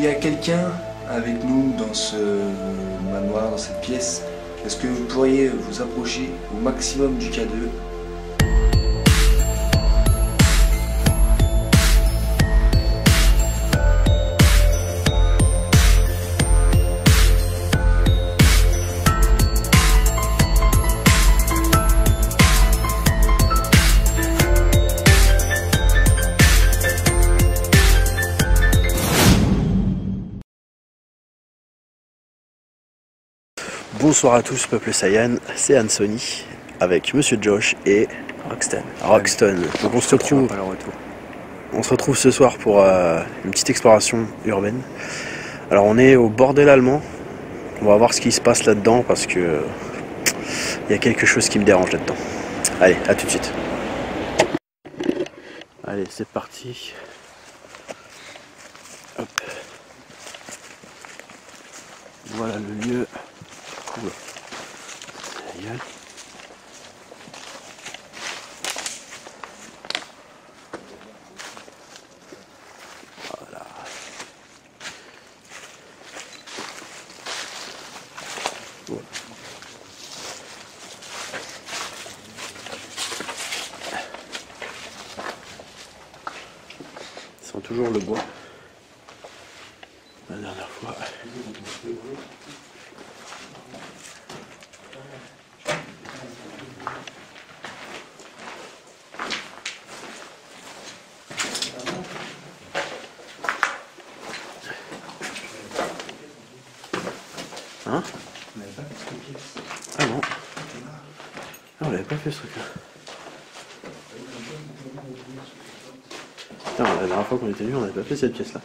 y a quelqu'un avec nous dans ce manoir, dans cette pièce, est-ce que vous pourriez vous approcher au maximum du K2? Bonsoir à tous, peuple Saiyan, c'est Ansony avec Monsieur Josh et Roxton. Donc on se retrouve ce soir pour une petite exploration urbaine. Alors on est au bordel allemand. On va voir ce qui se passe là-dedans parce que il y a quelque chose qui me dérange là-dedans. Allez, à tout de suite. Allez, c'est parti. Hop. Voilà le lieu. Cool. Voilà. Voilà. Ça sent toujours le bois. La dernière fois. Hein? On n'avait pas fait ce truc. Ah non. Ah, on n'avait pas fait ce truc là. Putain, la dernière fois qu'on était venu, on n'avait pas fait cette pièce là.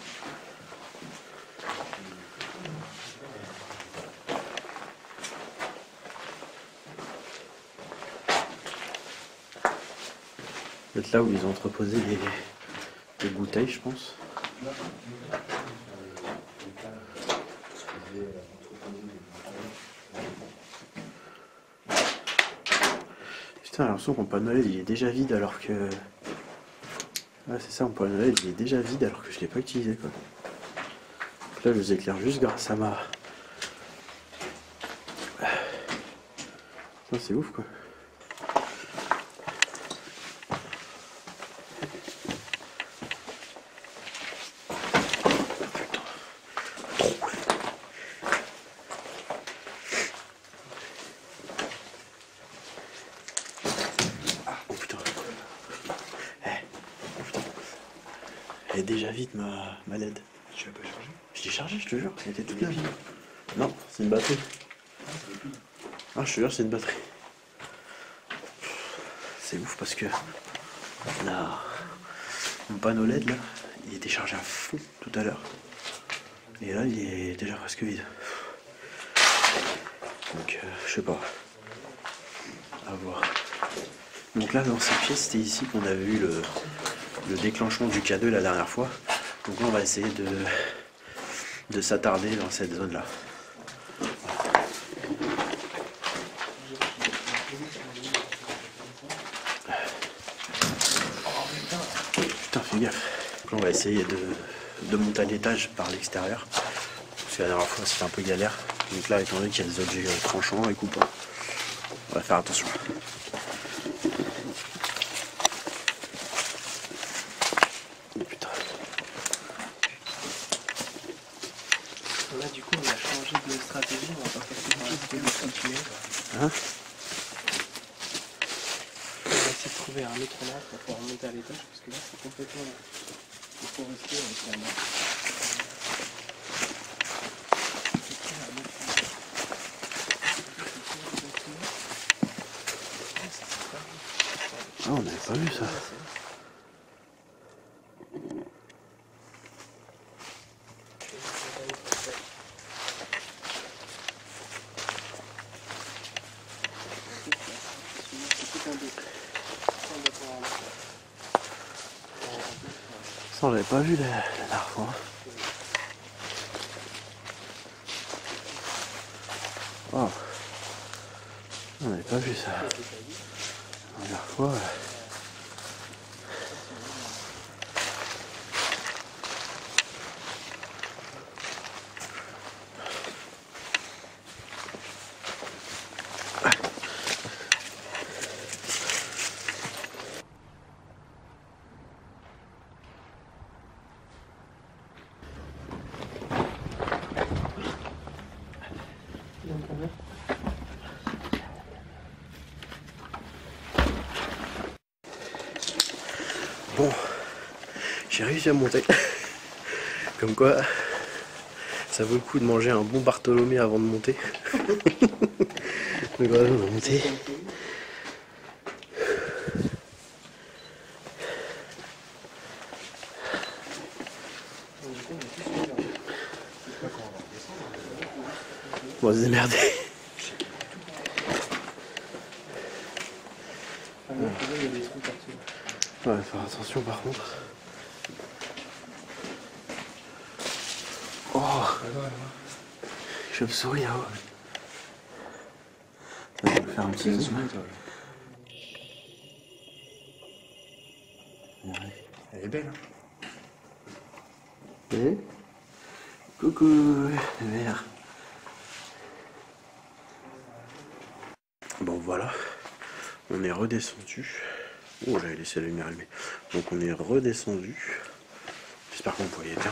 Peut-être là où ils ont entreposé des bouteilles, je pense. Putain, j'ai l'impression que mon Père Noël il est déjà vide alors que... Ouais, c'est ça, mon Père Noël il est déjà vide alors que je l'ai pas utilisé quoi. Donc là je les éclaire juste grâce à ma... C'est ouf quoi. Elle est déjà vide ma LED. Tu l'as pas chargée? Je l'ai chargée, je te jure, elle était toute neuve. Non, c'est une batterie. Ah, je te jure, c'est une batterie. C'est ouf parce que là, mon panneau LED là, il était chargé à fond tout à l'heure. Et là, il est déjà presque vide. Donc, je sais pas. À voir. Donc là, dans cette pièce, c'était ici qu'on avait eu le déclenchement du K2 la dernière fois. Donc là on va essayer de s'attarder dans cette zone là. Putain, fais gaffe. Donc là on va essayer de monter à l'étage par l'extérieur. Parce que la dernière fois c'était un peu galère. Donc là étant donné qu'il y a des objets tranchants et coupants, on va faire attention. Là du coup on a changé de stratégie, on va pas forcément rester de continuer. Hein? On va essayer de trouver un autre lac pour pouvoir monter à l'étage parce que là c'est complètement... Il faut rester avec la main. Ah, on n'avait pas vu ça. Ça, on l'avait pas vu la dernière fois. Oh. On n'avait pas vu ça. La dernière fois. Bon, j'ai réussi à monter. Comme quoi, ça vaut le coup de manger un bon Bartholomé avant de monter. Donc voilà, on va monter. On va se démerder. Ouais, faire attention par contre. Oh, je me souris là-haut. Ça va faire un petit zoom. Elle est belle. Et coucou, les verts. Bon voilà, on est redescendu. Oh, j'avais laissé la lumière allumée. Donc on est redescendu. J'espère que vous voyez bien.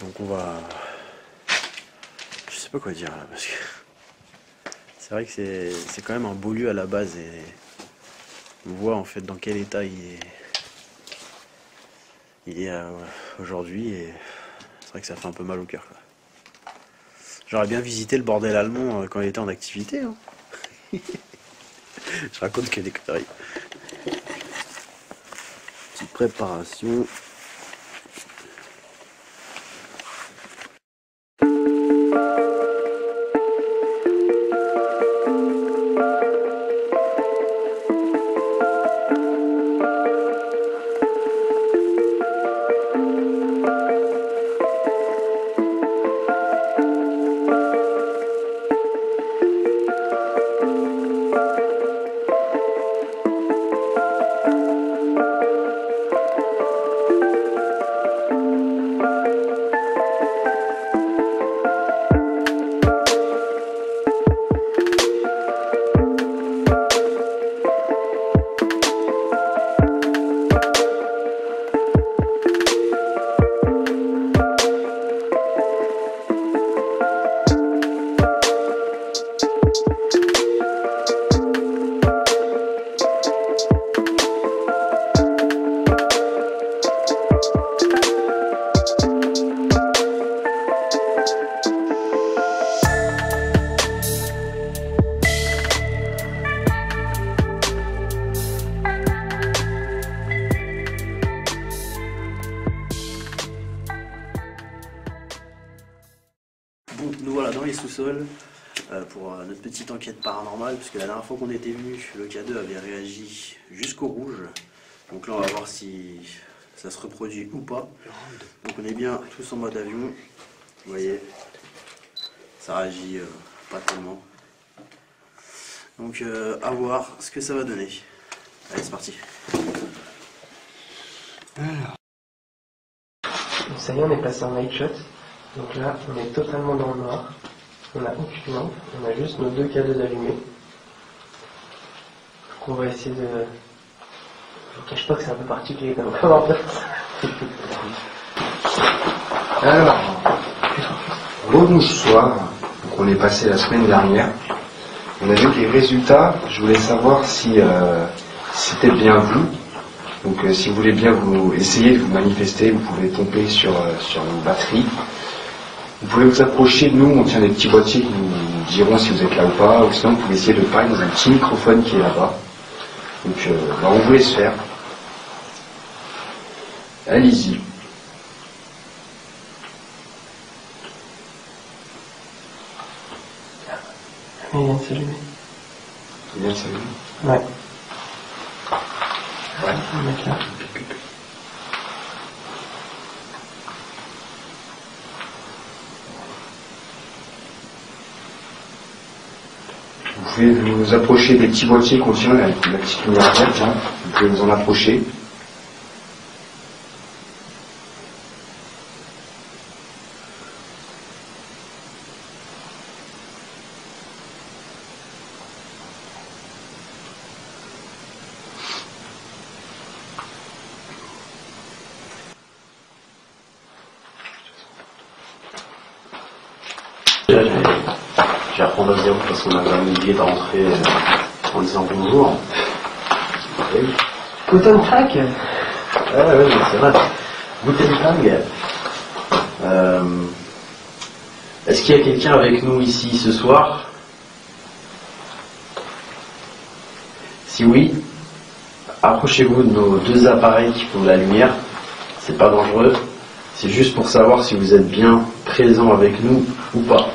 Donc on va... Je sais pas quoi dire là, parce que... C'est vrai que c'est quand même un beau lieu à la base et... On voit en fait dans quel état il est aujourd'hui et... C'est vrai que ça fait un peu mal au cœur. J'aurais bien visité le bordel allemand quand il était en activité. Hein. Je raconte que des conneries. Petite préparation. Bon, nous voilà dans les sous-sols pour notre petite enquête paranormale, puisque la dernière fois qu'on était venu, le K2 avait réagi jusqu'au rouge. Donc là, on va voir si ça se reproduit ou pas. Donc on est bien tous en mode avion. Vous voyez, ça réagit pas tellement. Donc à voir ce que ça va donner. Allez, c'est parti. Alors. Ça y est, on est passé en night shot. Donc là, on est totalement dans le noir. On n'a aucune lampe. On a juste nos deux K2 allumés. Donc on va essayer de... Je vous cache pas que c'est un peu particulier comme commentaire. Alors, bonsoir. Donc on est passé la semaine dernière. On a vu que les résultats, je voulais savoir si c'était bien vous. Donc si vous voulez bien vous essayer de vous manifester, vous pouvez tomber sur une batterie. Vous pouvez vous approcher de nous, on tient des petits boîtiers qui nous diront si vous êtes là ou pas, ou sinon vous pouvez essayer de parler dans un petit microphone qui est là-bas. Donc on vous laisse faire. Allez-y. Il vient de s'allumer. Il vient de s'allumer. Ouais. Ouais. On va mettre là. Vous pouvez vous approcher des petits boîtiers qu'on tient, la petite lumière verte, hein. Vous pouvez vous en approcher. Je vais reprendre à zéro parce qu'on avait oublié de rentrer en disant bonjour. Cotton Crack. Ah ouais, c'est vrai. Guten Est-ce qu'il y a quelqu'un avec nous ici ce soir? Si oui, approchez-vous de nos deux appareils qui font de la lumière. C'est pas dangereux. C'est juste pour savoir si vous êtes bien présent avec nous ou pas.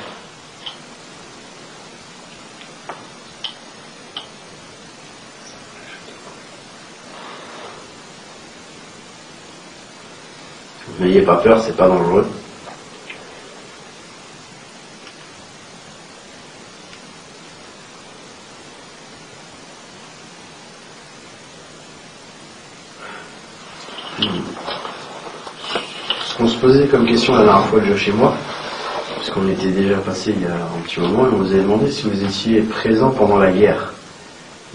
N'ayez pas peur, c'est pas dangereux. Ce qu'on se posait comme question la dernière fois de chez moi, parce qu'on était déjà passé il y a un petit moment, et on vous avait demandé si vous étiez présent pendant la guerre.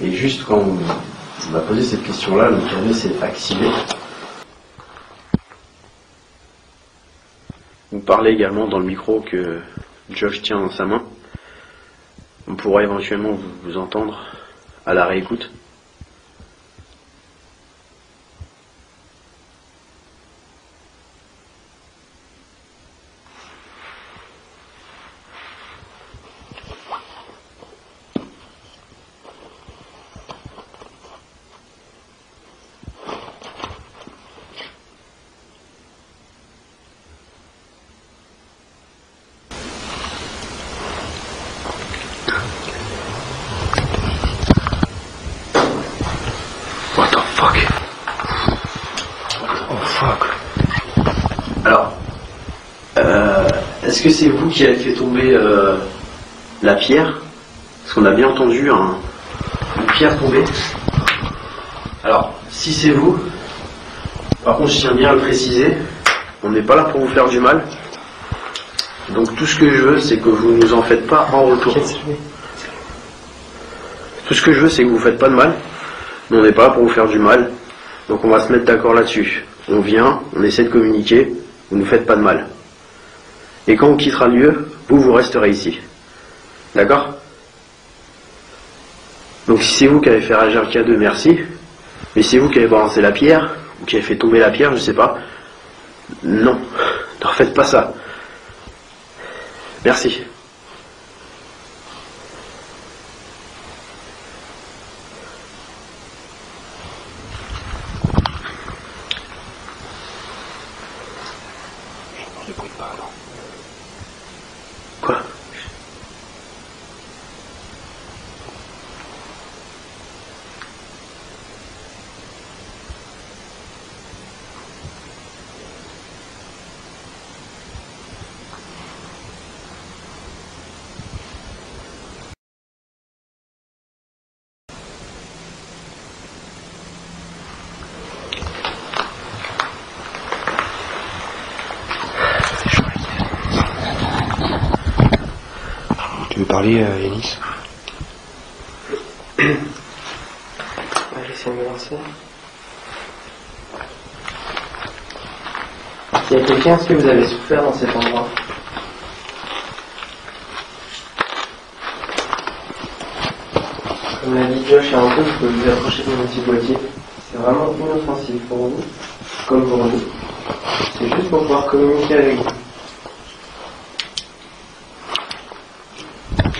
Et juste quand on a posé cette question-là, le clavier s'est activé. Vous parlez également dans le micro que Josh tient dans sa main. On pourra éventuellement vous entendre à la réécoute. Alors, est-ce que c'est vous qui avez fait tomber la pierre? Parce qu'on a bien entendu une pierre tomber. Alors, si c'est vous, par contre je tiens bien à le préciser, on n'est pas là pour vous faire du mal. Donc tout ce que je veux, c'est que vous ne nous en faites pas en retour. Tout ce que je veux, c'est que vous ne faites pas de mal. Mais on n'est pas là pour vous faire du mal. Donc on va se mettre d'accord là-dessus. On vient, on essaie de communiquer, vous ne nous faites pas de mal. Et quand on quittera le lieu, vous resterez ici. D'accord? Donc si c'est vous qui avez fait réagir le K2, merci. Mais si c'est vous qui avez balancé la pierre, ou qui avez fait tomber la pierre, je sais pas. Non, ne refaites pas ça. Merci. Quoi? Tu veux parler, Yanis? J'essaie de me lancer. S'il y a quelqu'un, est-ce que vous avez souffert dans cet endroit? Comme l'a dit Josh et Anto, je peux vous approcher de mon petit boîtier. C'est vraiment inoffensif pour vous, comme pour nous. C'est juste pour pouvoir communiquer avec vous.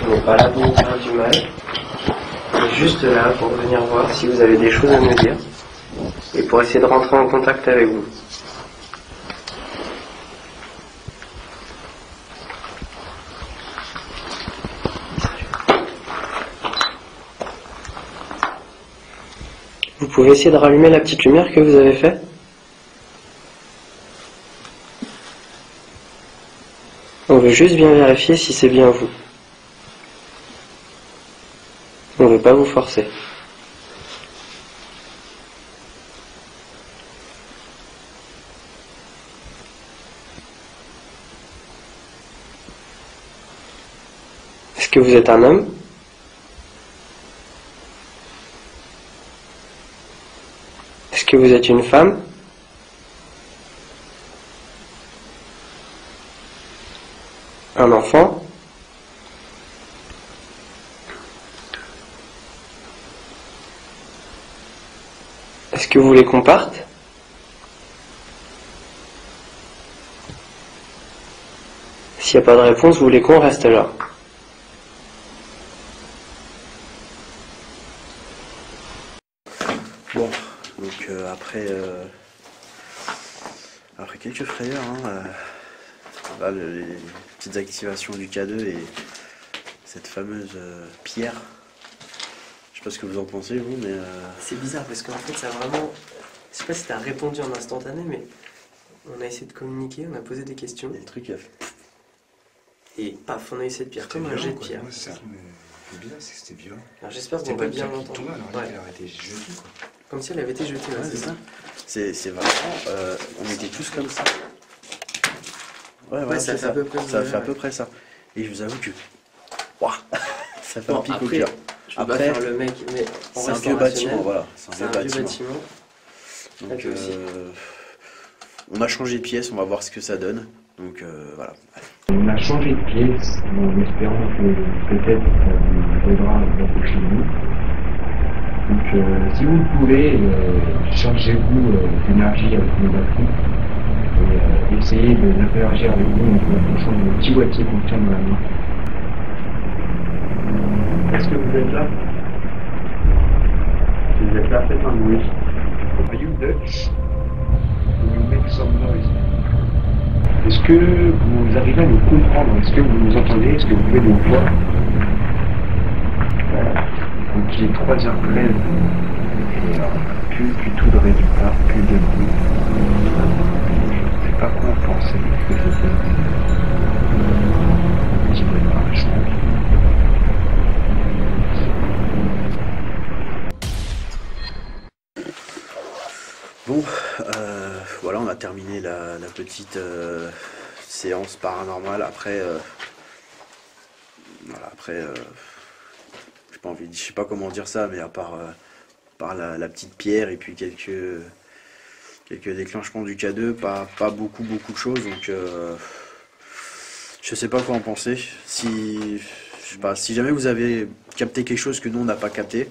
On n'est pas là pour vous faire du mal. On est juste là pour venir voir si vous avez des choses à me dire et pour essayer de rentrer en contact avec vous. Vous pouvez essayer de rallumer la petite lumière que vous avez faite? On veut juste bien vérifier si c'est bien vous. On ne veut pas vous forcer. Est-ce que vous êtes un homme? Est-ce que vous êtes une femme? Un enfant? Est-ce que vous voulez qu'on parte? S'il n'y a pas de réponse, vous voulez qu'on reste là? Bon, donc après quelques frayeurs, hein, là, les petites activations du K2 et cette fameuse pierre. Je sais pas ce que vous en pensez, vous, mais... C'est bizarre parce qu'en fait, ça a vraiment... Je sais pas si t'as répondu en instantané, mais on a essayé de communiquer, on a posé des questions. Il y a des trucs à faire. Et paf, on a eu cette pierre, comme un jet de pierre. Ouais, c'est ça qui me fait bizarre, c'est que c'était violent. Alors j'espère qu'on C'était va pas bien bien l'entendre. tombé, alors Ouais. elle aurait été jetée, quoi. Comme si elle avait été jetée, ouais, Ouais, c'est ça. C'est vraiment... on était tous comme ça. Ouais, Ouais, ça c'est fait à peu près ça ça, fait à ouais. peu près ça. Et je vous avoue que... Ouah, ça fait Bon, un pic au après, cœur. je vais pas Après, faire le mec, mais on c'est un reste vieux en rationnel. bâtiment, voilà. C'est C'est un vieux bâtiment. Donc, Là, toi aussi. on a changé de pièce, on va voir ce que ça donne. Donc voilà. On a changé de pièce en espérant que peut-être ça vous aidera dans vos cliniques. Donc si vous le pouvez, chargez-vous d'énergie avec nos batteries et essayez d'interagir avec nous en touchant le petit boîtier qu'on tient dans la main. Est-ce que vous êtes là? Si vous êtes là, faites un bruit. Are you Dutch? Will you make some noise? Est-ce que vous arrivez à nous comprendre? Est-ce que vous nous entendez? Est-ce que vous pouvez nous voir? Donc il est 3h13 et plus du tout de résultats, plus de bruit. Je ne sais pas quoi en penser. Est-ce que c'était un petit peu par la chambre? Bon, voilà, on a terminé la petite séance paranormale. Après, voilà, après, j'ai pas envie, je sais pas comment dire ça, mais à part la petite pierre et puis quelques déclenchements du K2, pas beaucoup de choses. Donc, je sais pas quoi en penser. Si, je sais pas, si jamais vous avez capté quelque chose que nous on n'a pas capté,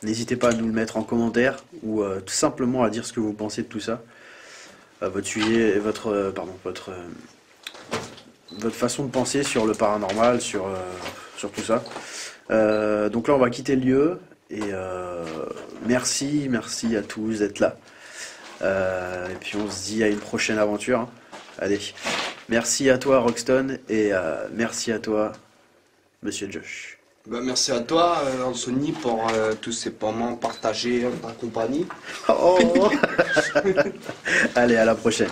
n'hésitez pas à nous le mettre en commentaire ou tout simplement à dire ce que vous pensez de tout ça. Votre sujet, votre façon de penser sur le paranormal, sur tout ça. Donc là, on va quitter le lieu et merci à tous d'être là. Et puis on se dit à une prochaine aventure. Hein. Allez, merci à toi Roxton et merci à toi Monsieur Josh. Bah, merci à toi, Anthony, pour tous ces moments partagés en ta compagnie. Oh. Allez, à la prochaine.